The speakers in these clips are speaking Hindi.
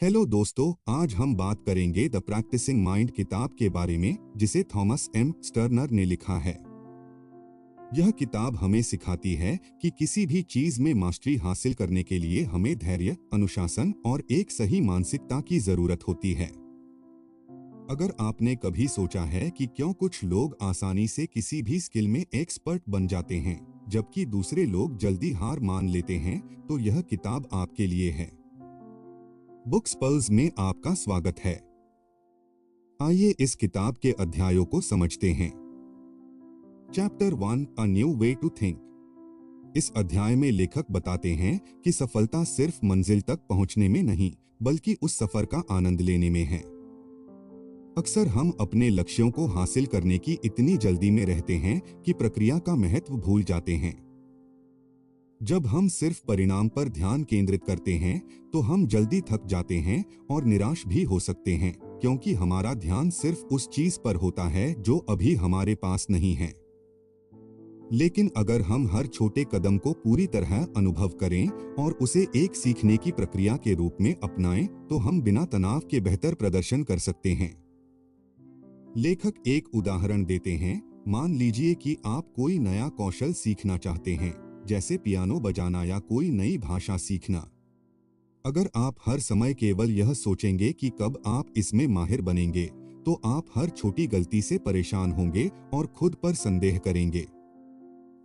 हेलो दोस्तों, आज हम बात करेंगे द प्रैक्टिसिंग माइंड किताब के बारे में, जिसे थॉमस एम स्टर्नर ने लिखा है। यह किताब हमें सिखाती है कि किसी भी चीज में मास्टरी हासिल करने के लिए हमें धैर्य, अनुशासन और एक सही मानसिकता की जरूरत होती है। अगर आपने कभी सोचा है कि क्यों कुछ लोग आसानी से किसी भी स्किल में एक्सपर्ट बन जाते हैं, जबकि दूसरे लोग जल्दी हार मान लेते हैं, तो यह किताब आपके लिए है। बुक्स पल्स में आपका स्वागत है। आइए इस किताब के अध्यायों को समझते हैं। Chapter 1, a new way to think. इस अध्याय में लेखक बताते हैं कि सफलता सिर्फ मंजिल तक पहुंचने में नहीं, बल्कि उस सफर का आनंद लेने में है। अक्सर हम अपने लक्ष्यों को हासिल करने की इतनी जल्दी में रहते हैं कि प्रक्रिया का महत्व भूल जाते हैं। जब हम सिर्फ परिणाम पर ध्यान केंद्रित करते हैं, तो हम जल्दी थक जाते हैं और निराश भी हो सकते हैं, क्योंकि हमारा ध्यान सिर्फ उस चीज पर होता है जो अभी हमारे पास नहीं है। लेकिन अगर हम हर छोटे कदम को पूरी तरह अनुभव करें और उसे एक सीखने की प्रक्रिया के रूप में अपनाएं, तो हम बिना तनाव के बेहतर प्रदर्शन कर सकते हैं। लेखक एक उदाहरण देते हैं। मान लीजिए कि आप कोई नया कौशल सीखना चाहते हैं, जैसे पियानो बजाना या कोई नई भाषा सीखना। अगर आप हर समय केवल यह सोचेंगे कि कब आप इसमें माहिर बनेंगे, तो आप हर छोटी गलती से परेशान होंगे और खुद पर संदेह करेंगे।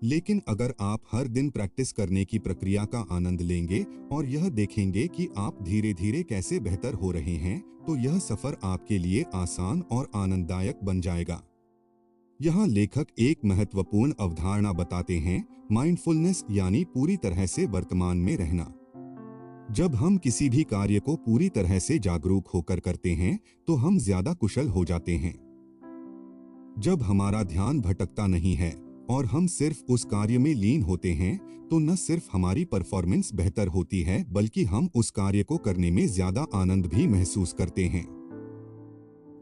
लेकिन अगर आप हर दिन प्रैक्टिस करने की प्रक्रिया का आनंद लेंगे और यह देखेंगे कि आप धीरे धीरे कैसे बेहतर हो रहे हैं, तो यह सफर आपके लिए आसान और आनंददायक बन जाएगा। यहाँ लेखक एक महत्वपूर्ण अवधारणा बताते हैं, माइंडफुलनेस, यानी पूरी तरह से वर्तमान में रहना। जब हम किसी भी कार्य को पूरी तरह से जागरूक होकर करते हैं, तो हम ज्यादा कुशल हो जाते हैं। जब हमारा ध्यान भटकता नहीं है और हम सिर्फ उस कार्य में लीन होते हैं, तो न सिर्फ हमारी परफॉर्मेंस बेहतर होती है, बल्कि हम उस कार्य को करने में ज्यादा आनंद भी महसूस करते हैं।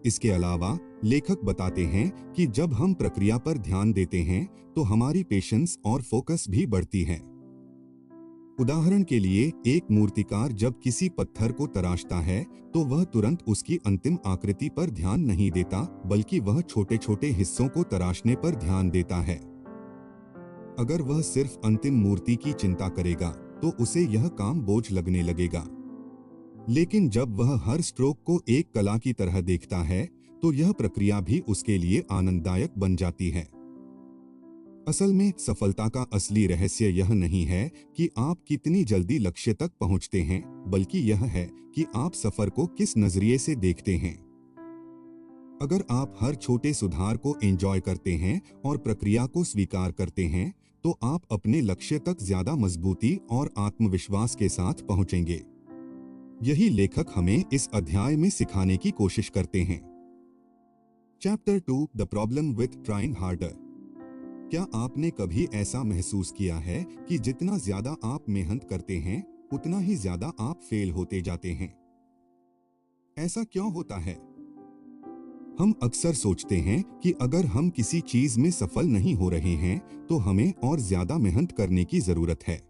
इसके अलावा लेखक बताते हैं कि जब हम प्रक्रिया पर ध्यान देते हैं, तो हमारी पेशेंस और फोकस भी बढ़ती है। उदाहरण के लिए, एक मूर्तिकार जब किसी पत्थर को तराशता है, तो वह तुरंत उसकी अंतिम आकृति पर ध्यान नहीं देता, बल्कि वह छोटे छोटे हिस्सों को तराशने पर ध्यान देता है। अगर वह सिर्फ अंतिम मूर्ति की चिंता करेगा, तो उसे यह काम बोझ लगने लगेगा। लेकिन जब वह हर स्ट्रोक को एक कला की तरह देखता है, तो यह प्रक्रिया भी उसके लिए आनंददायक बन जाती है। असल में सफलता का असली रहस्य यह नहीं है कि आप कितनी जल्दी लक्ष्य तक पहुंचते हैं, बल्कि यह है कि आप सफर को किस नजरिए से देखते हैं। अगर आप हर छोटे सुधार को एंजॉय करते हैं और प्रक्रिया को स्वीकार करते हैं, तो आप अपने लक्ष्य तक ज्यादा मजबूती और आत्मविश्वास के साथ पहुंचेंगे। यही लेखक हमें इस अध्याय में सिखाने की कोशिश करते हैं। Chapter 2, the problem with trying harder. क्या आपने कभी ऐसा महसूस किया है कि जितना ज्यादा आप मेहनत करते हैं, उतना ही ज्यादा आप फेल होते जाते हैं? ऐसा क्यों होता है? हम अक्सर सोचते हैं कि अगर हम किसी चीज में सफल नहीं हो रहे हैं, तो हमें और ज्यादा मेहनत करने की जरूरत है।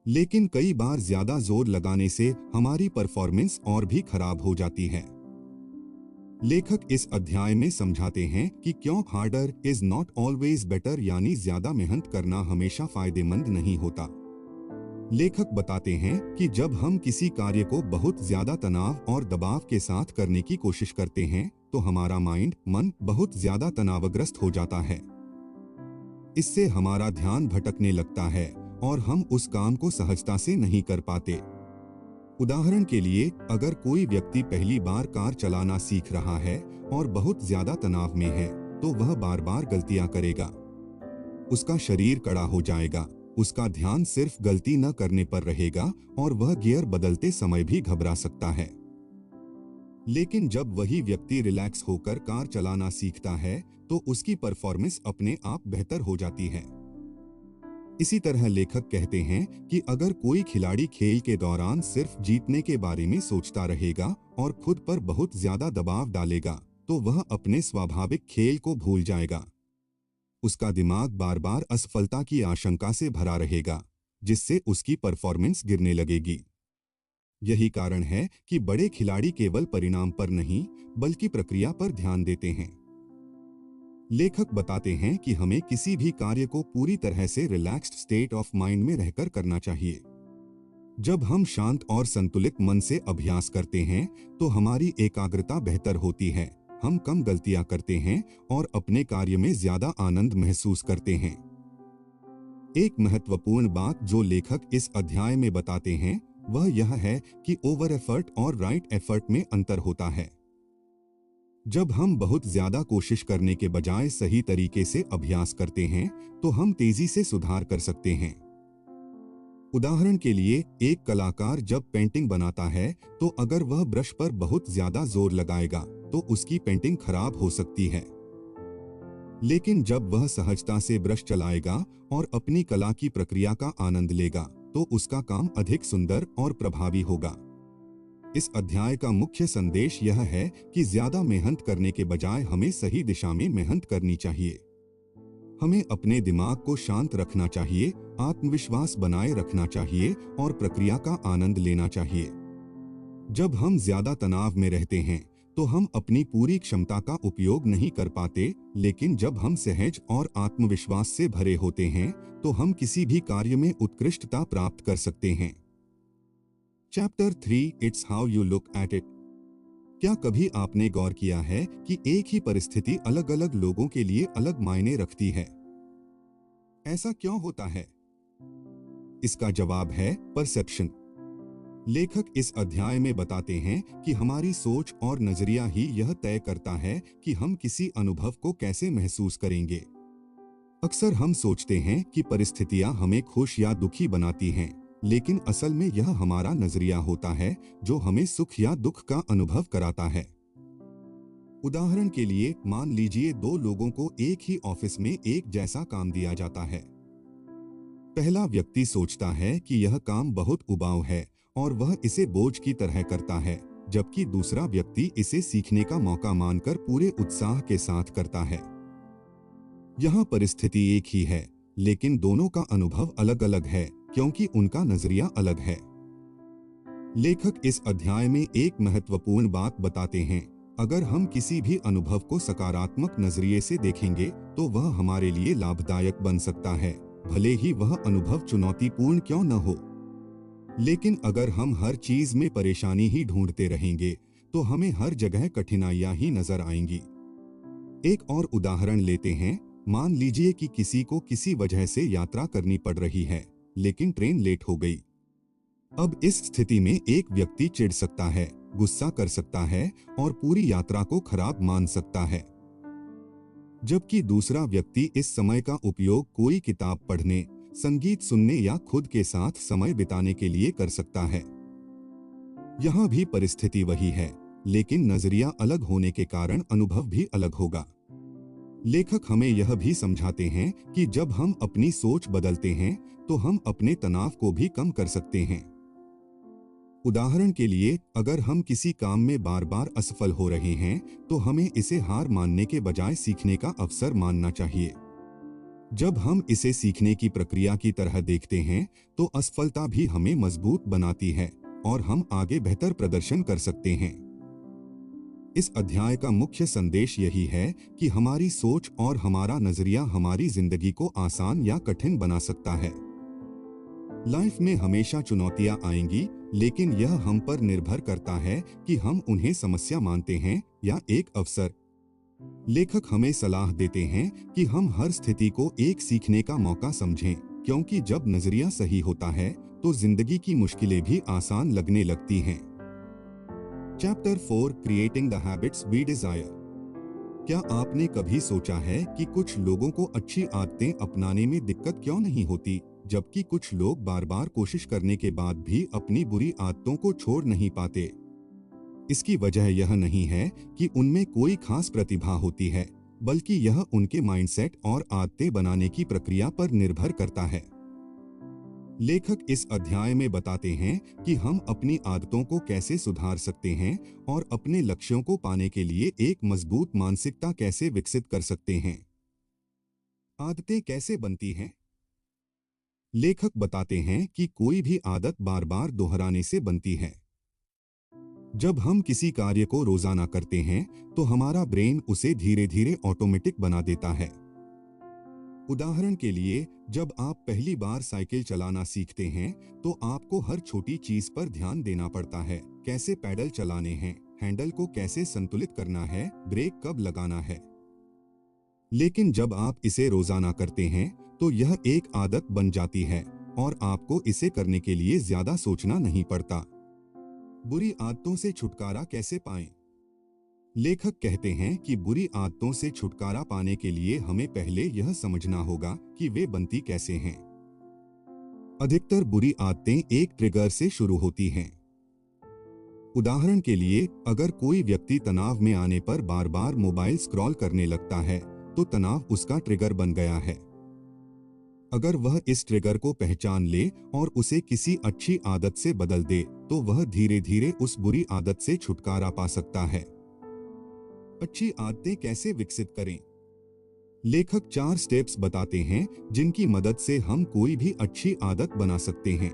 लेकिन कई बार ज्यादा जोर लगाने से हमारी परफॉर्मेंस और भी खराब हो जाती है। लेखक इस अध्याय में समझाते हैं कि क्यों harder is not always better, यानी ज्यादा मेहनत करना हमेशा फायदेमंद नहीं होता। लेखक बताते हैं कि जब हम किसी कार्य को बहुत ज्यादा तनाव और दबाव के साथ करने की कोशिश करते हैं, तो हमारा मन बहुत ज्यादा तनावग्रस्त हो जाता है। इससे हमारा ध्यान भटकने लगता है और हम उस काम को सहजता से नहीं कर पाते। उदाहरण के लिए, अगर कोई व्यक्ति पहली बार कार चलाना सीख रहा है और बहुत ज्यादा तनाव में है, तो वह बार बार गलतियां करेगा। उसका शरीर कड़ा हो जाएगा, उसका ध्यान सिर्फ गलती न करने पर रहेगा और वह गियर बदलते समय भी घबरा सकता है। लेकिन जब वही व्यक्ति रिलैक्स होकर कार चलाना सीखता है, तो उसकी परफॉर्मेंस अपने आप बेहतर हो जाती है। इसी तरह लेखक कहते हैं कि अगर कोई खिलाड़ी खेल के दौरान सिर्फ जीतने के बारे में सोचता रहेगा और खुद पर बहुत ज्यादा दबाव डालेगा, तो वह अपने स्वाभाविक खेल को भूल जाएगा। उसका दिमाग बार बार असफलता की आशंका से भरा रहेगा, जिससे उसकी परफॉर्मेंस गिरने लगेगी। यही कारण है कि बड़े खिलाड़ी केवल परिणाम पर नहीं, बल्कि प्रक्रिया पर ध्यान देते हैं। लेखक बताते हैं कि हमें किसी भी कार्य को पूरी तरह से रिलैक्स्ड स्टेट ऑफ माइंड में रहकर करना चाहिए। जब हम शांत और संतुलित मन से अभ्यास करते हैं, तो हमारी एकाग्रता बेहतर होती है, हम कम गलतियां करते हैं और अपने कार्य में ज्यादा आनंद महसूस करते हैं। एक महत्वपूर्ण बात जो लेखक इस अध्याय में बताते हैं, वह यह है कि ओवर एफर्ट और राइट एफर्ट में अंतर होता है। जब हम बहुत ज्यादा कोशिश करने के बजाय सही तरीके से अभ्यास करते हैं, तो हम तेजी से सुधार कर सकते हैं। उदाहरण के लिए, एक कलाकार जब पेंटिंग बनाता है, तो अगर वह ब्रश पर बहुत ज्यादा जोर लगाएगा, तो उसकी पेंटिंग खराब हो सकती है। लेकिन जब वह सहजता से ब्रश चलाएगा और अपनी कला की प्रक्रिया का आनंद लेगा, तो उसका काम अधिक सुंदर और प्रभावी होगा। इस अध्याय का मुख्य संदेश यह है कि ज्यादा मेहनत करने के बजाय हमें सही दिशा में मेहनत करनी चाहिए। हमें अपने दिमाग को शांत रखना चाहिए, आत्मविश्वास बनाए रखना चाहिए और प्रक्रिया का आनंद लेना चाहिए। जब हम ज्यादा तनाव में रहते हैं, तो हम अपनी पूरी क्षमता का उपयोग नहीं कर पाते, लेकिन जब हम सहज और आत्मविश्वास से भरे होते हैं, तो हम किसी भी कार्य में उत्कृष्टता प्राप्त कर सकते हैं। Chapter 3, it's how you look at it. क्या कभी आपने गौर किया है कि एक ही परिस्थिति अलग अलग लोगों के लिए अलग मायने रखती है? ऐसा क्यों होता है? इसका जवाब है परसेप्शन। लेखक इस अध्याय में बताते हैं कि हमारी सोच और नजरिया ही यह तय करता है कि हम किसी अनुभव को कैसे महसूस करेंगे। अक्सर हम सोचते हैं कि परिस्थितियां हमें खुश या दुखी बनाती हैं, लेकिन असल में यह हमारा नजरिया होता है जो हमें सुख या दुख का अनुभव कराता है। उदाहरण के लिए, मान लीजिए दो लोगों को एक ही ऑफिस में एक जैसा काम दिया जाता है। पहला व्यक्ति सोचता है कि यह काम बहुत उबाऊ है और वह इसे बोझ की तरह करता है, जबकि दूसरा व्यक्ति इसे सीखने का मौका मानकर पूरे उत्साह के साथ करता है। यहाँ परिस्थिति एक ही है, लेकिन दोनों का अनुभव अलग अलग है, क्योंकि उनका नजरिया अलग है। लेखक इस अध्याय में एक महत्वपूर्ण बात बताते हैं, अगर हम किसी भी अनुभव को सकारात्मक नजरिए से देखेंगे, तो वह हमारे लिए लाभदायक बन सकता है, भले ही वह अनुभव चुनौतीपूर्ण क्यों न हो। लेकिन अगर हम हर चीज में परेशानी ही ढूंढते रहेंगे, तो हमें हर जगह कठिनाइयां ही नजर आएंगी। एक और उदाहरण लेते हैं। मान लीजिए कि किसी को किसी वजह से यात्रा करनी पड़ रही है, लेकिन ट्रेन लेट हो गई। अब इस स्थिति में एक व्यक्ति चिढ़ सकता है, गुस्सा कर सकता है और पूरी यात्रा को खराब मान सकता है, जबकि दूसरा व्यक्ति इस समय का उपयोग कोई किताब पढ़ने, संगीत सुनने या खुद के साथ समय बिताने के लिए कर सकता है। यहाँ भी परिस्थिति वही है, लेकिन नजरिया अलग होने के कारण अनुभव भी अलग होगा। लेखक हमें यह भी समझाते हैं कि जब हम अपनी सोच बदलते हैं, तो हम अपने तनाव को भी कम कर सकते हैं। उदाहरण के लिए, अगर हम किसी काम में बार बार असफल हो रहे हैं, तो हमें इसे हार मानने के बजाय सीखने का अवसर मानना चाहिए। जब हम इसे सीखने की प्रक्रिया की तरह देखते हैं, तो असफलता भी हमें मजबूत बनाती है और हम आगे बेहतर प्रदर्शन कर सकते हैं। इस अध्याय का मुख्य संदेश यही है कि हमारी सोच और हमारा नजरिया हमारी जिंदगी को आसान या कठिन बना सकता है। लाइफ में हमेशा चुनौतियां आएंगी, लेकिन यह हम पर निर्भर करता है कि हम उन्हें समस्या मानते हैं या एक अवसर। लेखक हमें सलाह देते हैं कि हम हर स्थिति को एक सीखने का मौका समझें, क्योंकि जब नजरिया सही होता है, तो जिंदगी की मुश्किलें भी आसान लगने लगती हैं। Chapter 4, creating the habits we desire. क्या आपने कभी सोचा है कि कुछ लोगों को अच्छी आदतें अपनाने में दिक्कत क्यों नहीं होती, जबकि कुछ लोग बार बार कोशिश करने के बाद भी अपनी बुरी आदतों को छोड़ नहीं पाते? इसकी वजह यह नहीं है कि उनमें कोई खास प्रतिभा होती है, बल्कि यह उनके माइंडसेट और आदतें बनाने की प्रक्रिया पर निर्भर करता है। लेखक इस अध्याय में बताते हैं कि हम अपनी आदतों को कैसे सुधार सकते हैं और अपने लक्ष्यों को पाने के लिए एक मजबूत मानसिकता कैसे विकसित कर सकते हैं। आदतें कैसे बनती हैं? लेखक बताते हैं कि कोई भी आदत बार बार दोहराने से बनती है। जब हम किसी कार्य को रोजाना करते हैं तो हमारा ब्रेन उसे धीरे धीरे ऑटोमेटिक बना देता है। उदाहरण के लिए, जब आप पहली बार साइकिल चलाना सीखते हैं तो आपको हर छोटी चीज पर ध्यान देना पड़ता है। कैसे पैडल चलाने हैं, हैंडल को कैसे संतुलित करना है, ब्रेक कब लगाना है। लेकिन जब आप इसे रोजाना करते हैं तो यह एक आदत बन जाती है और आपको इसे करने के लिए ज्यादा सोचना नहीं पड़ता। बुरी आदतों से छुटकारा कैसे पाएं? लेखक कहते हैं कि बुरी आदतों से छुटकारा पाने के लिए हमें पहले यह समझना होगा कि वे बनती कैसे हैं। अधिकतर बुरी आदतें एक ट्रिगर से शुरू होती हैं। उदाहरण के लिए, अगर कोई व्यक्ति तनाव में आने पर बार बार मोबाइल स्क्रॉल करने लगता है तो तनाव उसका ट्रिगर बन गया है। अगर वह इस ट्रिगर को पहचान ले और उसे किसी अच्छी आदत से बदल दे तो वह धीरे धीरे उस बुरी आदत से छुटकारा पा सकता है। अच्छी आदतें कैसे विकसित करें? लेखक 4 स्टेप्स बताते हैं जिनकी मदद से हम कोई भी अच्छी आदत बना सकते हैं।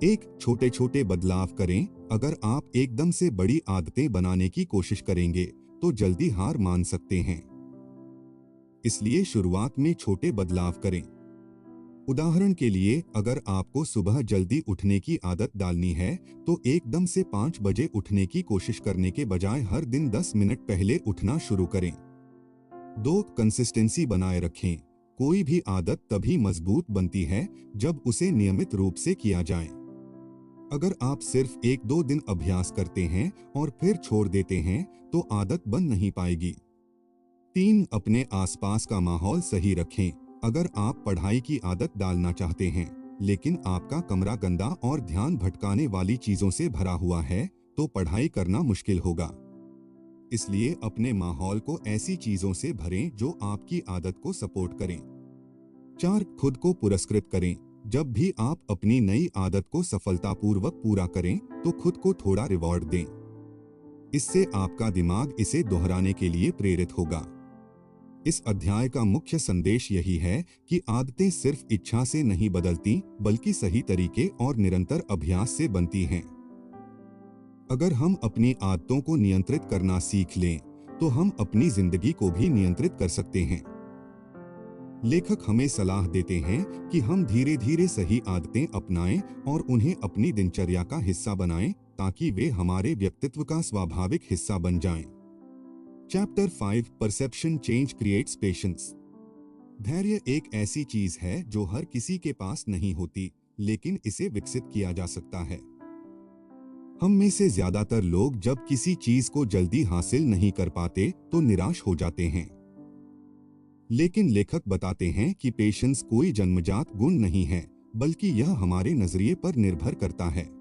1. छोटे छोटे बदलाव करें। अगर आप एकदम से बड़ी आदतें बनाने की कोशिश करेंगे तो जल्दी हार मान सकते हैं। इसलिए शुरुआत में छोटे बदलाव करें। उदाहरण के लिए, अगर आपको सुबह जल्दी उठने की आदत डालनी है तो एकदम से 5 बजे उठने की कोशिश करने के बजाय हर दिन 10 मिनट पहले उठना शुरू करें। 2. कंसिस्टेंसी बनाए रखें। कोई भी आदत तभी मजबूत बनती है जब उसे नियमित रूप से किया जाए। अगर आप सिर्फ 1-2 दिन अभ्यास करते हैं और फिर छोड़ देते हैं तो आदत बन नहीं पाएगी। 3. अपने आसपास का माहौल सही रखें। अगर आप पढ़ाई की आदत डालना चाहते हैं लेकिन आपका कमरा गंदा और ध्यान भटकाने वाली चीजों से भरा हुआ है तो पढ़ाई करना मुश्किल होगा। इसलिए अपने माहौल को ऐसी चीजों से भरें जो आपकी आदत को सपोर्ट करें। 4. खुद को पुरस्कृत करें। जब भी आप अपनी नई आदत को सफलतापूर्वक पूरा करें तो खुद को थोड़ा रिवॉर्ड दें। इससे आपका दिमाग इसे दोहराने के लिए प्रेरित होगा। इस अध्याय का मुख्य संदेश यही है कि आदतें सिर्फ इच्छा से नहीं बदलती बल्कि सही तरीके और निरंतर अभ्यास से बनती हैं। अगर हम अपनी आदतों को नियंत्रित करना सीख लें तो हम अपनी जिंदगी को भी नियंत्रित कर सकते हैं। लेखक हमें सलाह देते हैं कि हम धीरे धीरे सही आदतें अपनाएं और उन्हें अपनी दिनचर्या का हिस्सा बनाएं ताकि वे हमारे व्यक्तित्व का स्वाभाविक हिस्सा बन जाएं। Chapter 5 perception change creates patience. धैर्य एक ऐसी चीज है जो हर किसी के पास नहीं होती, लेकिन इसे विकसित किया जा सकता है। हम में से ज्यादातर लोग जब किसी चीज को जल्दी हासिल नहीं कर पाते तो निराश हो जाते हैं। लेकिन लेखक बताते हैं कि पेशेंस कोई जन्मजात गुण नहीं है, बल्कि यह हमारे नजरिए पर निर्भर करता है।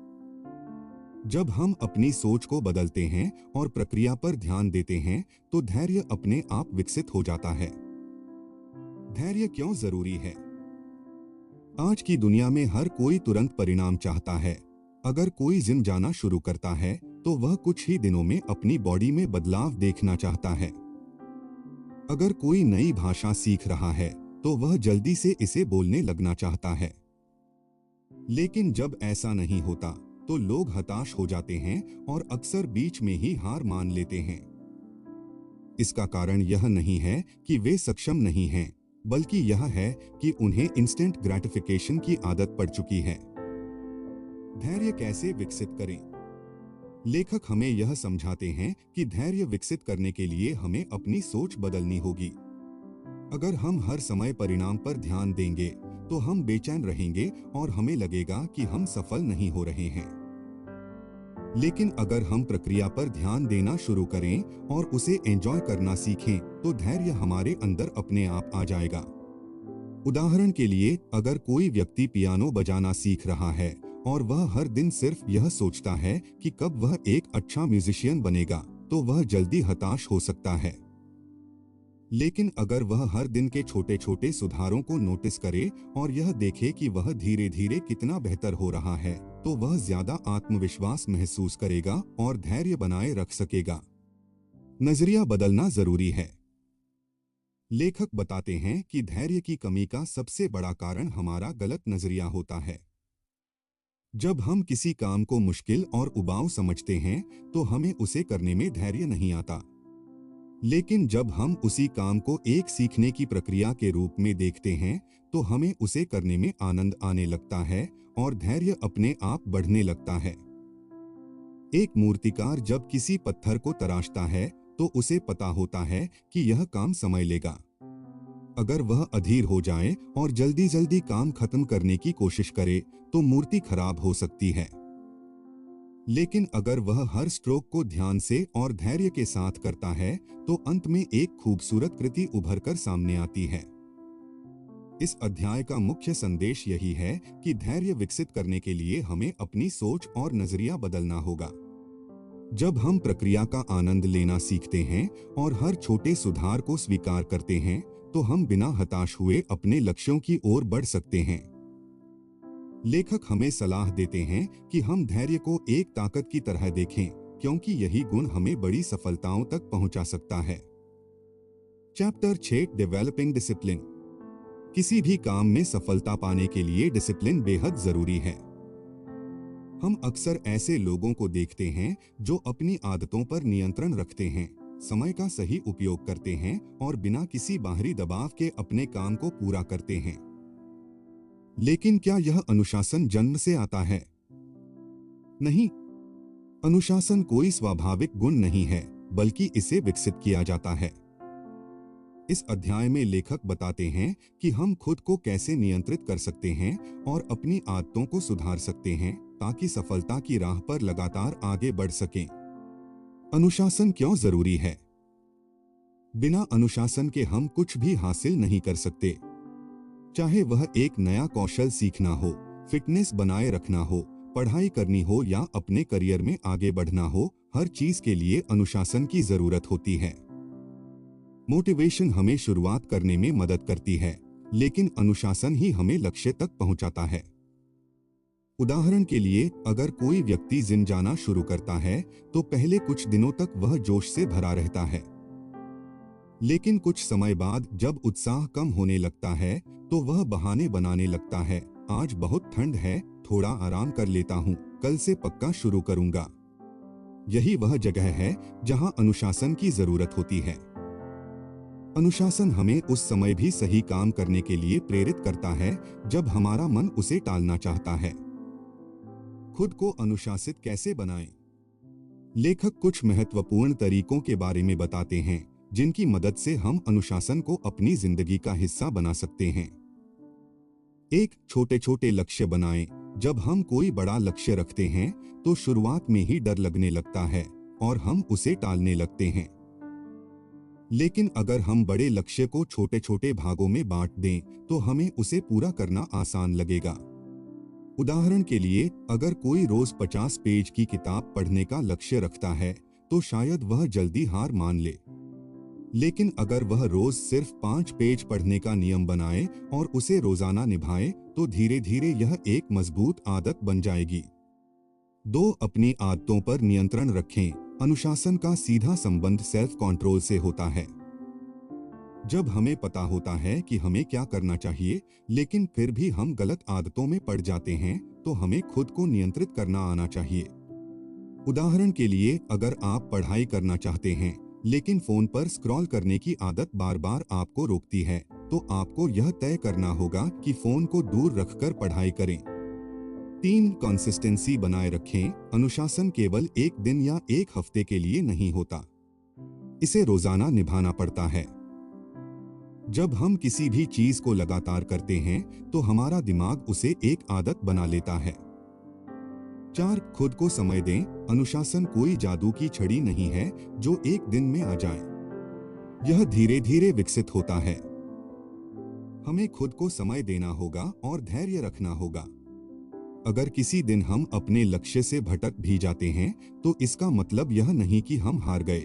जब हम अपनी सोच को बदलते हैं और प्रक्रिया पर ध्यान देते हैं तो धैर्य अपने आप विकसित हो जाता है। धैर्य क्यों जरूरी है? आज की दुनिया में हर कोई तुरंत परिणाम चाहता है। अगर कोई जिम जाना शुरू करता है तो वह कुछ ही दिनों में अपनी बॉडी में बदलाव देखना चाहता है। अगर कोई नई भाषा सीख रहा है तो वह जल्दी से इसे बोलने लगना चाहता है। लेकिन जब ऐसा नहीं होता तो लोग हताश हो जाते हैं और अक्सर बीच में ही हार मान लेते हैं। इसका कारण यह नहीं है कि वे सक्षम नहीं हैं, बल्कि यह है कि उन्हें इंस्टेंट ग्रेटिफिकेशन की आदत पड़ चुकी है। धैर्य कैसे विकसित करें? लेखक हमें यह समझाते हैं कि धैर्य विकसित करने के लिए हमें अपनी सोच बदलनी होगी। अगर हम हर समय परिणाम पर ध्यान देंगे तो हम बेचैन रहेंगे और हमें लगेगा कि हम सफल नहीं हो रहे हैं। लेकिन अगर हम प्रक्रिया पर ध्यान देना शुरू करें और उसे एंजॉय करना सीखें तो धैर्य हमारे अंदर अपने आप आ जाएगा। उदाहरण के लिए, अगर कोई व्यक्ति पियानो बजाना सीख रहा है और वह हर दिन सिर्फ यह सोचता है कि कब वह एक अच्छा म्यूजिशियन बनेगा तो वह जल्दी हताश हो सकता है। लेकिन अगर वह हर दिन के छोटे छोटे सुधारों को नोटिस करे और यह देखे कि वह धीरे धीरे कितना बेहतर हो रहा है तो वह ज्यादा आत्मविश्वास महसूस करेगा और धैर्य बनाए रख सकेगा। नजरिया बदलना जरूरी है। लेखक बताते हैं कि धैर्य की कमी का सबसे बड़ा कारण हमारा गलत नजरिया होता है। जब हम किसी काम को मुश्किल और उबाऊ समझते हैं तो हमें उसे करने में धैर्य नहीं आता। लेकिन जब हम उसी काम को एक सीखने की प्रक्रिया के रूप में देखते हैं तो हमें उसे करने में आनंद आने लगता है और धैर्य अपने आप बढ़ने लगता है। एक मूर्तिकार जब किसी पत्थर को तराशता है तो उसे पता होता है कि यह काम समय लेगा। अगर वह अधीर हो जाए और जल्दी जल्दी काम खत्म करने की कोशिश करे तो मूर्ति खराब हो सकती है। लेकिन अगर वह हर स्ट्रोक को ध्यान से और धैर्य के साथ करता है तो अंत में एक खूबसूरत कृति उभर कर सामने आती है। इस अध्याय का मुख्य संदेश यही है कि धैर्य विकसित करने के लिए हमें अपनी सोच और नजरिया बदलना होगा। जब हम प्रक्रिया का आनंद लेना सीखते हैं और हर छोटे सुधार को स्वीकार करते हैं तो हम बिना हताश हुए अपने लक्ष्यों की ओर बढ़ सकते हैं। लेखक हमें सलाह देते हैं कि हम धैर्य को एक ताकत की तरह देखें, क्योंकि यही गुण हमें बड़ी सफलताओं तक पहुंचा सकता है। Chapter 6 developing discipline. किसी भी काम में सफलता पाने के लिए डिसिप्लिन बेहद जरूरी है। हम अक्सर ऐसे लोगों को देखते हैं जो अपनी आदतों पर नियंत्रण रखते हैं, समय का सही उपयोग करते हैं और बिना किसी बाहरी दबाव के अपने काम को पूरा करते हैं। लेकिन क्या यह अनुशासन जन्म से आता है? नहीं। अनुशासन कोई स्वाभाविक गुण नहीं है, बल्कि इसे विकसित किया जाता है। इस अध्याय में लेखक बताते हैं कि हम खुद को कैसे नियंत्रित कर सकते हैं और अपनी आदतों को सुधार सकते हैं ताकि सफलता की राह पर लगातार आगे बढ़ सकें। अनुशासन क्यों जरूरी है? बिना अनुशासन के हम कुछ भी हासिल नहीं कर सकते। चाहे वह एक नया कौशल सीखना हो, फिटनेस बनाए रखना हो, पढ़ाई करनी हो या अपने करियर में आगे बढ़ना हो, हर चीज के लिए अनुशासन की जरूरत होती है। मोटिवेशन हमें शुरुआत करने में मदद करती है, लेकिन अनुशासन ही हमें लक्ष्य तक पहुंचाता है। उदाहरण के लिए, अगर कोई व्यक्ति जिम जाना शुरू करता है तो पहले कुछ दिनों तक वह जोश से भरा रहता है। लेकिन कुछ समय बाद जब उत्साह कम होने लगता है तो वह बहाने बनाने लगता है। आज बहुत ठंड है, थोड़ा आराम कर लेता हूँ, कल से पक्का शुरू करूंगा। यही वह जगह है जहां अनुशासन की जरूरत होती है। अनुशासन हमें उस समय भी सही काम करने के लिए प्रेरित करता है जब हमारा मन उसे टालना चाहता है। खुद को अनुशासित कैसे बनाएं? लेखक कुछ महत्वपूर्ण तरीकों के बारे में बताते हैं जिनकी मदद से हम अनुशासन को अपनी जिंदगी का हिस्सा बना सकते हैं। 1. छोटे छोटे लक्ष्य बनाएं। जब हम कोई बड़ा लक्ष्य रखते हैं तो शुरुआत में ही डर लगने लगता है और हम उसे टालने लगते हैं। लेकिन अगर हम बड़े लक्ष्य को छोटे छोटे भागों में बांट दें तो हमें उसे पूरा करना आसान लगेगा। उदाहरण के लिए, अगर कोई रोज 50 पेज की किताब पढ़ने का लक्ष्य रखता है तो शायद वह जल्दी हार मान ले। लेकिन अगर वह रोज सिर्फ 5 पेज पढ़ने का नियम बनाए और उसे रोजाना निभाए तो धीरे धीरे यह एक मजबूत आदत बन जाएगी। 2. अपनी आदतों पर नियंत्रण रखें। अनुशासन का सीधा संबंध सेल्फ कंट्रोल से होता है। जब हमें पता होता है कि हमें क्या करना चाहिए, लेकिन फिर भी हम गलत आदतों में पड़ जाते हैं, तो हमें खुद को नियंत्रित करना आना चाहिए। उदाहरण के लिए, अगर आप पढ़ाई करना चाहते हैं, लेकिन फोन पर स्क्रॉल करने की आदत बार बार आपको रोकती है, तो आपको यह तय करना होगा कि फोन को दूर रखकर पढ़ाई करें। 3. कंसिस्टेंसी बनाए रखें। अनुशासन केवल एक दिन या एक हफ्ते के लिए नहीं होता, इसे रोजाना निभाना पड़ता है। जब हम किसी भी चीज को लगातार करते हैं तो हमारा दिमाग उसे एक आदत बना लेता है। 4. खुद को समय दें। अनुशासन कोई जादू की छड़ी नहीं है जो एक दिन में आ जाए। यह धीरे धीरे विकसित होता है। हमें खुद को समय देना होगा और धैर्य रखना होगा। अगर किसी दिन हम अपने लक्ष्य से भटक भी जाते हैं तो इसका मतलब यह नहीं कि हम हार गए।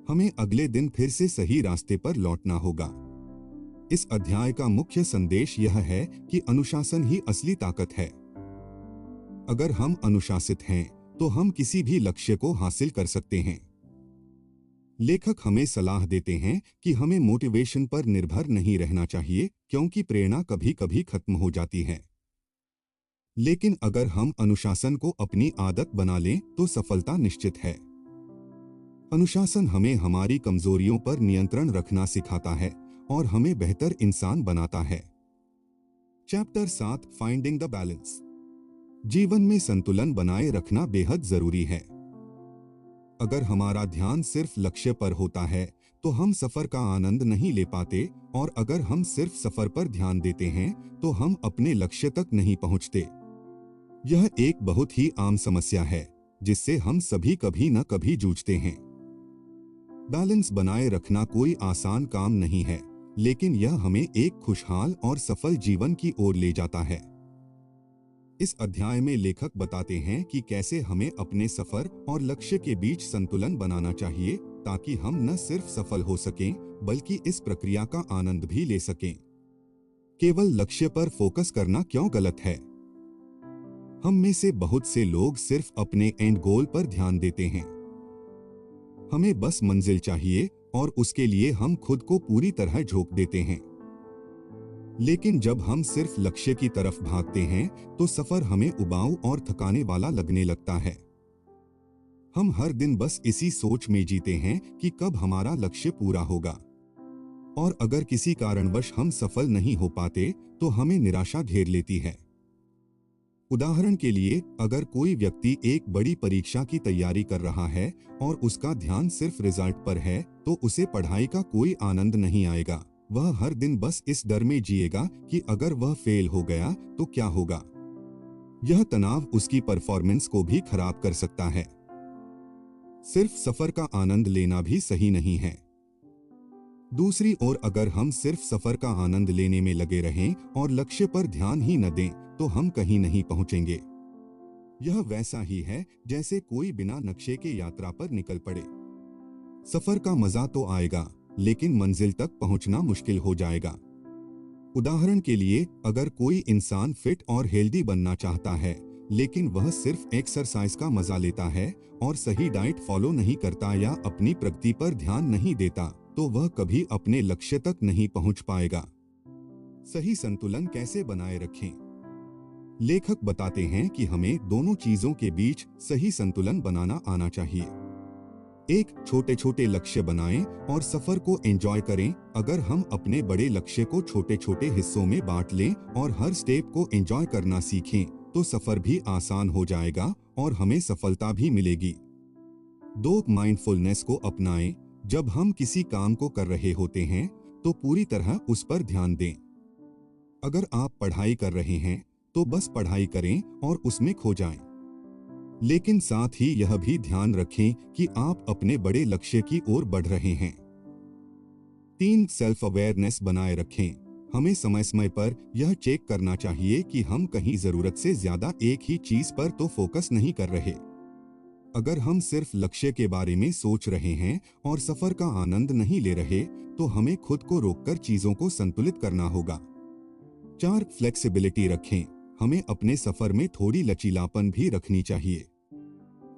हमें अगले दिन फिर से सही रास्ते पर लौटना होगा। इस अध्याय का मुख्य संदेश यह है कि अनुशासन ही असली ताकत है। अगर हम अनुशासित हैं तो हम किसी भी लक्ष्य को हासिल कर सकते हैं। लेखक हमें सलाह देते हैं कि हमें मोटिवेशन पर निर्भर नहीं रहना चाहिए, क्योंकि प्रेरणा कभी कभी खत्म हो जाती है। लेकिन अगर हम अनुशासन को अपनी आदत बना लें तो सफलता निश्चित है। अनुशासन हमें हमारी कमजोरियों पर नियंत्रण रखना सिखाता है और हमें बेहतर इंसान बनाता है। Chapter 7, finding the balance. जीवन में संतुलन बनाए रखना बेहद जरूरी है। अगर हमारा ध्यान सिर्फ लक्ष्य पर होता है तो हम सफर का आनंद नहीं ले पाते, और अगर हम सिर्फ सफर पर ध्यान देते हैं तो हम अपने लक्ष्य तक नहीं पहुंचते। यह एक बहुत ही आम समस्या है जिससे हम सभी कभी न कभी जूझते हैं। बैलेंस बनाए रखना कोई आसान काम नहीं है, लेकिन यह हमें एक खुशहाल और सफल जीवन की ओर ले जाता है। इस अध्याय में लेखक बताते हैं कि कैसे हमें अपने सफर और लक्ष्य के बीच संतुलन बनाना चाहिए, ताकि हम न सिर्फ सफल हो सकें बल्कि इस प्रक्रिया का आनंद भी ले सकें। केवल लक्ष्य पर फोकस करना क्यों गलत है? हम में से बहुत से लोग सिर्फ अपने एंड गोल पर ध्यान देते हैं। हमें बस मंजिल चाहिए और उसके लिए हम खुद को पूरी तरह झोंक देते हैं। लेकिन जब हम सिर्फ लक्ष्य की तरफ भागते हैं तो सफर हमें उबाऊ और थकाने वाला लगने लगता है। हम हर दिन बस इसी सोच में जीते हैं कि कब हमारा लक्ष्य पूरा होगा, और अगर किसी कारणवश हम सफल नहीं हो पाते तो हमें निराशा घेर लेती है। उदाहरण के लिए, अगर कोई व्यक्ति एक बड़ी परीक्षा की तैयारी कर रहा है और उसका ध्यान सिर्फ रिजल्ट पर है, तो उसे पढ़ाई का कोई आनंद नहीं आएगा। वह हर दिन बस इस डर में जिएगा कि अगर वह फेल हो गया तो क्या होगा। यह तनाव उसकी परफॉर्मेंस को भी खराब कर सकता है। सिर्फ सफर का आनंद लेना भी सही नहीं है। दूसरी ओर, अगर हम सिर्फ सफर का आनंद लेने में लगे रहें और लक्ष्य पर ध्यान ही न दें तो हम कहीं नहीं पहुंचेंगे। यह वैसा ही है जैसे कोई बिना नक्शे के यात्रा पर निकल पड़े। सफर का मजा तो आएगा, लेकिन मंजिल तक पहुंचना मुश्किल हो जाएगा। उदाहरण के लिए, अगर कोई इंसान फिट और हेल्दी बनना चाहता है, लेकिन वह सिर्फ एक्सरसाइज का मजा लेता है और सही डाइट फॉलो नहीं करता या अपनी प्रगति पर ध्यान नहीं देता, तो वह कभी अपने लक्ष्य तक नहीं पहुंच पाएगा। सही संतुलन कैसे बनाए रखें? लेखक बताते हैं कि हमें दोनों चीजों के बीच सही संतुलन बनाना आना चाहिए। एक, छोटे छोटे लक्ष्य बनाएं और सफर को एंजॉय करें। अगर हम अपने बड़े लक्ष्य को छोटे छोटे हिस्सों में बांट लें और हर स्टेप को एंजॉय करना सीखें तो सफर भी आसान हो जाएगा और हमें सफलता भी मिलेगी। 2, माइंडफुलनेस को अपनाएं। जब हम किसी काम को कर रहे होते हैं तो पूरी तरह उस पर ध्यान दें। अगर आप पढ़ाई कर रहे हैं तो बस पढ़ाई करें और उसमें खो जाएं। लेकिन साथ ही यह भी ध्यान रखें कि आप अपने बड़े लक्ष्य की ओर बढ़ रहे हैं। 3, सेल्फ अवेयरनेस बनाए रखें। हमें समय समय पर यह चेक करना चाहिए कि हम कहीं जरूरत से ज्यादा एक ही चीज पर तो फोकस नहीं कर रहे। अगर हम सिर्फ लक्ष्य के बारे में सोच रहे हैं और सफर का आनंद नहीं ले रहे, तो हमें खुद को रोककर चीजों को संतुलित करना होगा। 4, फ्लेक्सिबिलिटी रखें। हमें अपने सफर में थोड़ी लचीलापन भी रखनी चाहिए।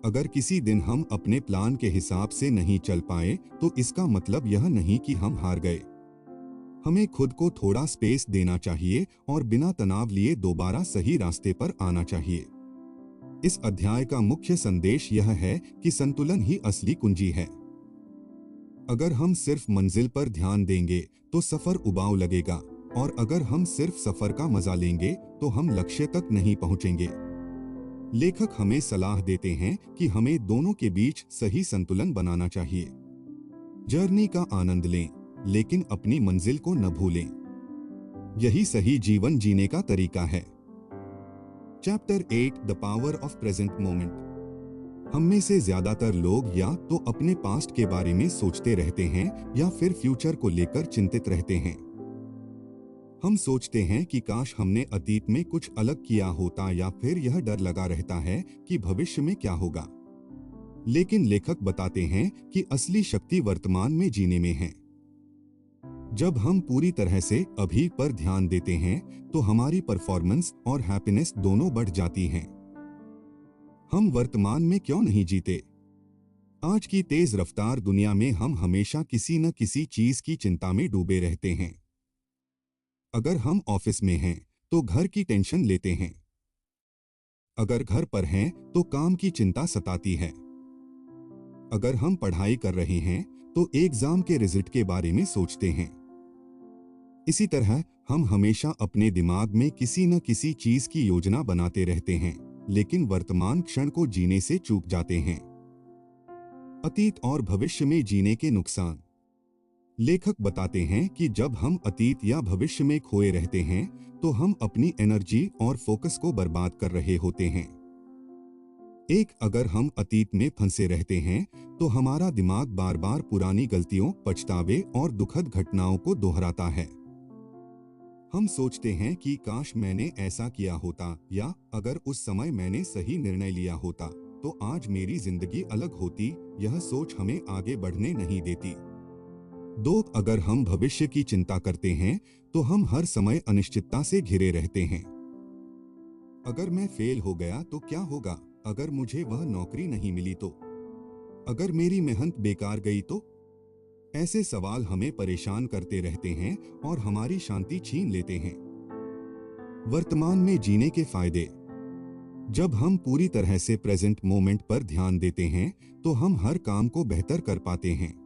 अगर किसी दिन हम अपने प्लान के हिसाब से नहीं चल पाए तो इसका मतलब यह नहीं कि हम हार गए। हमें खुद को थोड़ा स्पेस देना चाहिए और बिना तनाव लिए दोबारा सही रास्ते पर आना चाहिए। इस अध्याय का मुख्य संदेश यह है कि संतुलन ही असली कुंजी है। अगर हम सिर्फ मंजिल पर ध्यान देंगे तो सफर उबाऊ लगेगा, और अगर हम सिर्फ सफर का मजा लेंगे तो हम लक्ष्य तक नहीं पहुंचेंगे। लेखक हमें सलाह देते हैं कि हमें दोनों के बीच सही संतुलन बनाना चाहिए। जर्नी का आनंद लें, लेकिन अपनी मंजिल को न भूलें। यही सही जीवन जीने का तरीका है। Chapter 8, the power of present moment. हम में से ज्यादातर लोग या तो अपने पास्ट के बारे में सोचते रहते हैं या फिर फ्यूचर को लेकर चिंतित रहते हैं। हम सोचते हैं कि काश हमने अतीत में कुछ अलग किया होता, या फिर यह डर लगा रहता है कि भविष्य में क्या होगा। लेकिन लेखक बताते हैं कि असली शक्ति वर्तमान में जीने में है। जब हम पूरी तरह से अभी पर ध्यान देते हैं तो हमारी परफॉर्मेंस और हैप्पीनेस दोनों बढ़ जाती हैं। हम वर्तमान में क्यों नहीं जीते? आज की तेज रफ्तार दुनिया में हम हमेशा किसी न किसी चीज की चिंता में डूबे रहते हैं। अगर हम ऑफिस में हैं तो घर की टेंशन लेते हैं, अगर घर पर हैं तो काम की चिंता सताती है। अगर हम पढ़ाई कर रहे हैं तो एग्जाम के रिजल्ट के बारे में सोचते हैं। इसी तरह हम हमेशा अपने दिमाग में किसी न किसी चीज की योजना बनाते रहते हैं, लेकिन वर्तमान क्षण को जीने से चूक जाते हैं। अतीत और भविष्य में जीने के नुकसान। लेखक बताते हैं कि जब हम अतीत या भविष्य में खोए रहते हैं तो हम अपनी एनर्जी और फोकस को बर्बाद कर रहे होते हैं। अगर हम अतीत में फंसे रहते हैं तो हमारा दिमाग बार बार पुरानी गलतियों, पछतावे और दुखद घटनाओं को दोहराता है। हम सोचते हैं कि काश मैंने ऐसा किया होता, या अगर उस समय मैंने सही निर्णय लिया होता तो आज मेरी जिंदगी अलग होती। यह सोच हमें आगे बढ़ने नहीं देती। अगर हम भविष्य की चिंता करते हैं तो हम हर समय अनिश्चितता से घिरे रहते हैं। अगर मैं फेल हो गया तो क्या होगा? अगर मुझे वह नौकरी नहीं मिली तो? अगर मेरी मेहनत बेकार गई तो? ऐसे सवाल हमें परेशान करते रहते हैं और हमारी शांति छीन लेते हैं। वर्तमान में जीने के फायदे। जब हम पूरी तरह से प्रेजेंट मोमेंट पर ध्यान देते हैं तो हम हर काम को बेहतर कर पाते हैं।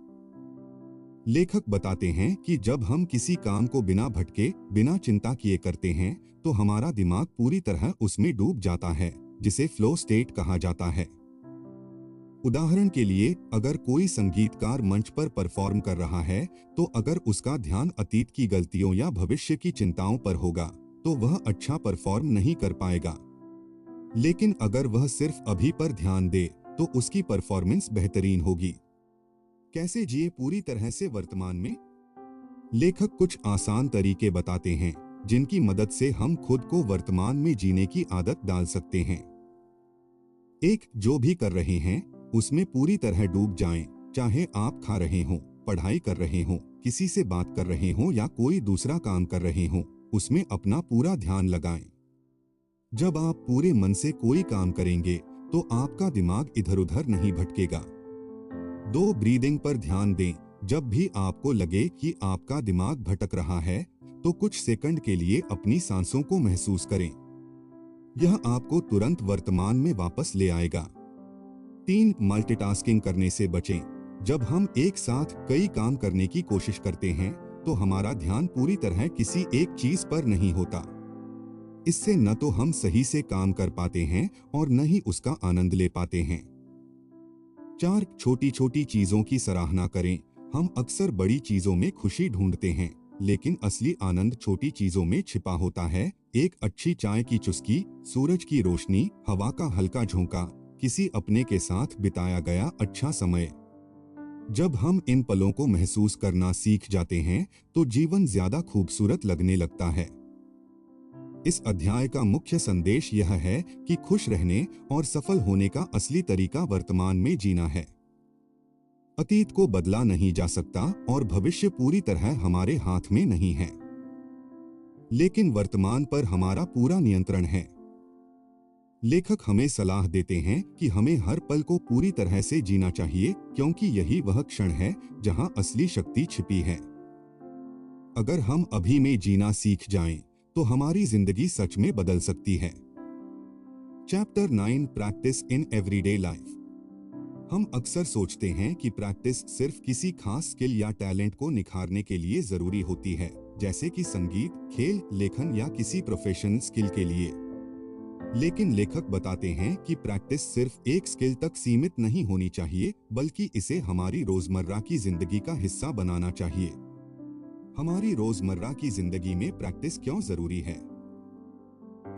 लेखक बताते हैं कि जब हम किसी काम को बिना भटके, बिना चिंता किए करते हैं तो हमारा दिमाग पूरी तरह उसमें डूब जाता है, जिसे फ्लो स्टेट कहा जाता है। उदाहरण के लिए, अगर कोई संगीतकार मंच पर परफॉर्म कर रहा है तो अगर उसका ध्यान अतीत की गलतियों या भविष्य की चिंताओं पर होगा तो वह अच्छा परफॉर्म नहीं कर पाएगा। लेकिन अगर वह सिर्फ अभी पर ध्यान दे तो उसकी परफॉर्मेंस बेहतरीन होगी। कैसे जिए पूरी तरह से वर्तमान में? लेखक कुछ आसान तरीके बताते हैं जिनकी मदद से हम खुद को वर्तमान में जीने की आदत डाल सकते हैं। जो भी कर रहे हैं उसमें पूरी तरह डूब जाएं, चाहे आप खा रहे हों, पढ़ाई कर रहे हों, किसी से बात कर रहे हों या कोई दूसरा काम कर रहे हों, उसमें अपना पूरा ध्यान लगाएं। जब आप पूरे मन से कोई काम करेंगे तो आपका दिमाग इधर-उधर नहीं भटकेगा। ब्रीदिंग पर ध्यान दें। जब भी आपको लगे कि आपका दिमाग भटक रहा है तो कुछ सेकंड के लिए अपनी सांसों को महसूस करें। यह आपको तुरंत वर्तमान में वापस ले आएगा। मल्टीटास्किंग करने से बचें। जब हम एक साथ कई काम करने की कोशिश करते हैं तो हमारा ध्यान पूरी तरह किसी एक चीज पर नहीं होता। इससे न तो हम सही से काम कर पाते हैं और न ही उसका आनंद ले पाते हैं। छोटी छोटी चीजों की सराहना करें। हम अक्सर बड़ी चीजों में खुशी ढूंढते हैं, लेकिन असली आनंद छोटी चीजों में छिपा होता है। एक अच्छी चाय की चुस्की, सूरज की रोशनी, हवा का हल्का झोंका, किसी अपने के साथ बिताया गया अच्छा समय। जब हम इन पलों को महसूस करना सीख जाते हैं तो जीवन ज्यादा खूबसूरत लगने लगता है। इस अध्याय का मुख्य संदेश यह है कि खुश रहने और सफल होने का असली तरीका वर्तमान में जीना है। अतीत को बदला नहीं जा सकता और भविष्य पूरी तरह हमारे हाथ में नहीं है, लेकिन वर्तमान पर हमारा पूरा नियंत्रण है। लेखक हमें सलाह देते हैं कि हमें हर पल को पूरी तरह से जीना चाहिए, क्योंकि यही वह क्षण है जहां असली शक्ति छिपी है। अगर हम अभी में जीना सीख जाएं, तो हमारी जिंदगी सच में बदल सकती है। Chapter 9, practice in everyday life. हम अक्सर सोचते हैं कि प्रैक्टिस सिर्फ किसी खास स्किल या टैलेंट को निखारने के लिए जरूरी होती है, जैसे कि संगीत, खेल, लेखन या किसी प्रोफेशनल स्किल के लिए। लेकिन लेखक बताते हैं कि प्रैक्टिस सिर्फ एक स्किल तक सीमित नहीं होनी चाहिए, बल्कि इसे हमारी रोजमर्रा की जिंदगी का हिस्सा बनाना चाहिए। हमारी रोजमर्रा की जिंदगी में प्रैक्टिस क्यों जरूरी है?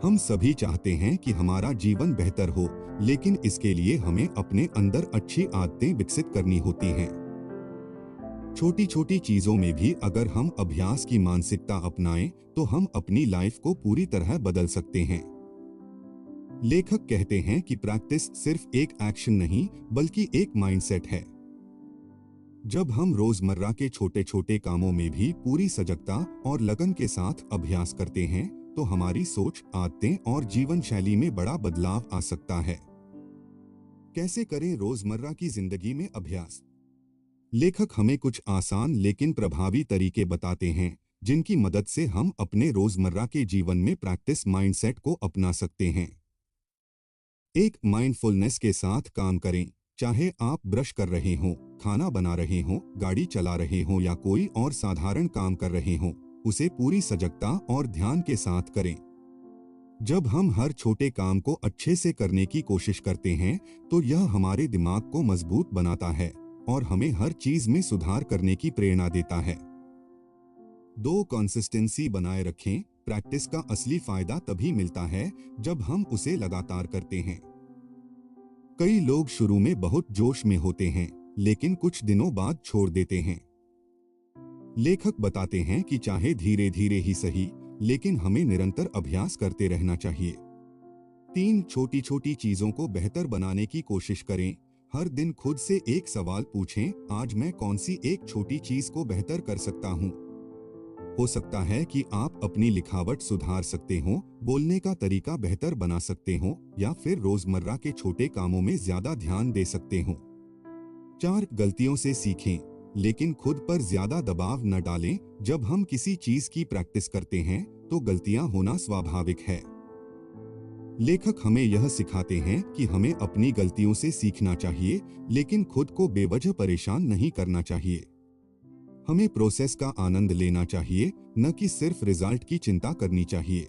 हम सभी चाहते हैं कि हमारा जीवन बेहतर हो, लेकिन इसके लिए हमें अपने अंदर अच्छी आदतें विकसित करनी होती हैं। छोटी छोटी चीजों में भी अगर हम अभ्यास की मानसिकता अपनाएं, तो हम अपनी लाइफ को पूरी तरह बदल सकते हैं। लेखक कहते हैं कि प्रैक्टिस सिर्फ एक एक्शन नहीं, बल्कि एक माइंडसेट है। जब हम रोजमर्रा के छोटे छोटे कामों में भी पूरी सजगता और लगन के साथ अभ्यास करते हैं, तो हमारी सोच, आदतें और जीवन शैली में बड़ा बदलाव आ सकता है। कैसे करें रोजमर्रा की जिंदगी में अभ्यास? लेखक हमें कुछ आसान लेकिन प्रभावी तरीके बताते हैं, जिनकी मदद से हम अपने रोजमर्रा के जीवन में प्रैक्टिस माइंडसेट को अपना सकते हैं। एक माइंडफुलनेस के साथ काम करें। चाहे आप ब्रश कर रहे हों, खाना बना रहे हों, गाड़ी चला रहे हों या कोई और साधारण काम कर रहे हों, उसे पूरी सजगता और ध्यान के साथ करें। जब हम हर छोटे काम को अच्छे से करने की कोशिश करते हैं, तो यह हमारे दिमाग को मजबूत बनाता है और हमें हर चीज में सुधार करने की प्रेरणा देता है। 2. कंसिस्टेंसी बनाए रखें। प्रैक्टिस का असली फायदा तभी मिलता है जब हम उसे लगातार करते हैं। कई लोग शुरू में बहुत जोश में होते हैं, लेकिन कुछ दिनों बाद छोड़ देते हैं। लेखक बताते हैं कि चाहे धीरे धीरे ही सही, लेकिन हमें निरंतर अभ्यास करते रहना चाहिए। 3. छोटी छोटी चीजों को बेहतर बनाने की कोशिश करें। हर दिन खुद से एक सवाल पूछें, आज मैं कौन सी एक छोटी चीज को बेहतर कर सकता हूं। हो सकता है कि आप अपनी लिखावट सुधार सकते हो, बोलने का तरीका बेहतर बना सकते हो या फिर रोजमर्रा के छोटे कामों में ज्यादा ध्यान दे सकते हो। 4. गलतियों से सीखें, लेकिन खुद पर ज्यादा दबाव न डालें। जब हम किसी चीज की प्रैक्टिस करते हैं, तो गलतियां होना स्वाभाविक है। लेखक हमें यह सिखाते हैं कि हमें अपनी गलतियों से सीखना चाहिए, लेकिन खुद को बेवजह परेशान नहीं करना चाहिए। हमें प्रोसेस का आनंद लेना चाहिए, न कि सिर्फ रिजल्ट की चिंता करनी चाहिए।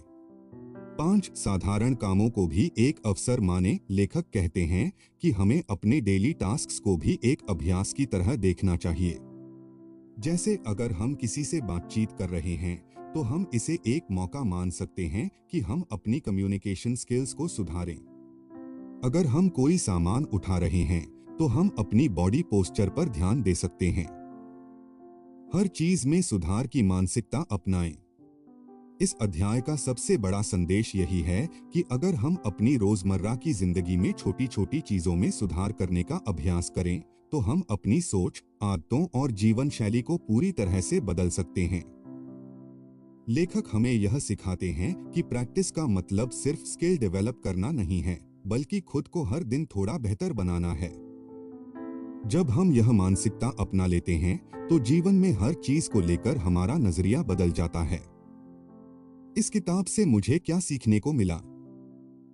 5. साधारण कामों को भी एक अवसर माने। लेखक कहते हैं कि हमें अपने डेली टास्क्स को भी एक अभ्यास की तरह देखना चाहिए। जैसे अगर हम किसी से बातचीत कर रहे हैं, तो हम इसे एक मौका मान सकते हैं कि हम अपनी कम्युनिकेशन स्किल्स को सुधारें। अगर हम कोई सामान उठा रहे हैं, तो हम अपनी बॉडी पोस्चर पर ध्यान दे सकते हैं। हर चीज में सुधार की मानसिकता अपनाएं। इस अध्याय का सबसे बड़ा संदेश यही है कि अगर हम अपनी रोजमर्रा की जिंदगी में छोटी छोटी चीजों में सुधार करने का अभ्यास करें, तो हम अपनी सोच, आदतों और जीवन शैली को पूरी तरह से बदल सकते हैं। लेखक हमें यह सिखाते हैं कि प्रैक्टिस का मतलब सिर्फ स्किल डेवलप करना नहीं है, बल्कि खुद को हर दिन थोड़ा बेहतर बनाना है। जब हम यह मानसिकता अपना लेते हैं, तो जीवन में हर चीज को लेकर हमारा नजरिया बदल जाता है। इस किताब से मुझे क्या सीखने को मिला?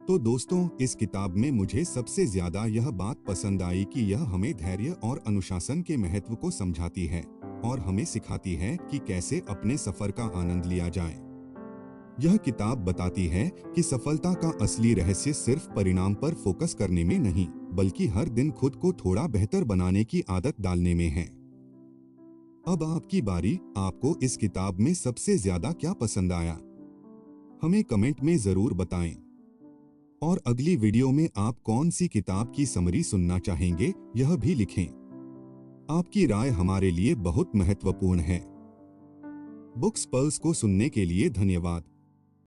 तो दोस्तों, इस किताब में मुझे सबसे ज्यादा यह बात पसंद आई कि यह हमें धैर्य और अनुशासन के महत्व को समझाती है और हमें सिखाती है कि कैसे अपने सफर का आनंद लिया जाए। यह किताब बताती है कि सफलता का असली रहस्य सिर्फ परिणाम पर फोकस करने में नहीं, बल्कि हर दिन खुद को थोड़ा बेहतर बनाने की आदत डालने में है। अब आपकी बारी। आपको इस किताब में सबसे ज्यादा क्या पसंद आया? हमें कमेंट में जरूर बताएं। और अगली वीडियो में आप कौन सी किताब की समरी सुनना चाहेंगे, यह भी लिखें। आपकी राय हमारे लिए बहुत महत्वपूर्ण है। बुक्स पल्स को सुनने के लिए धन्यवाद।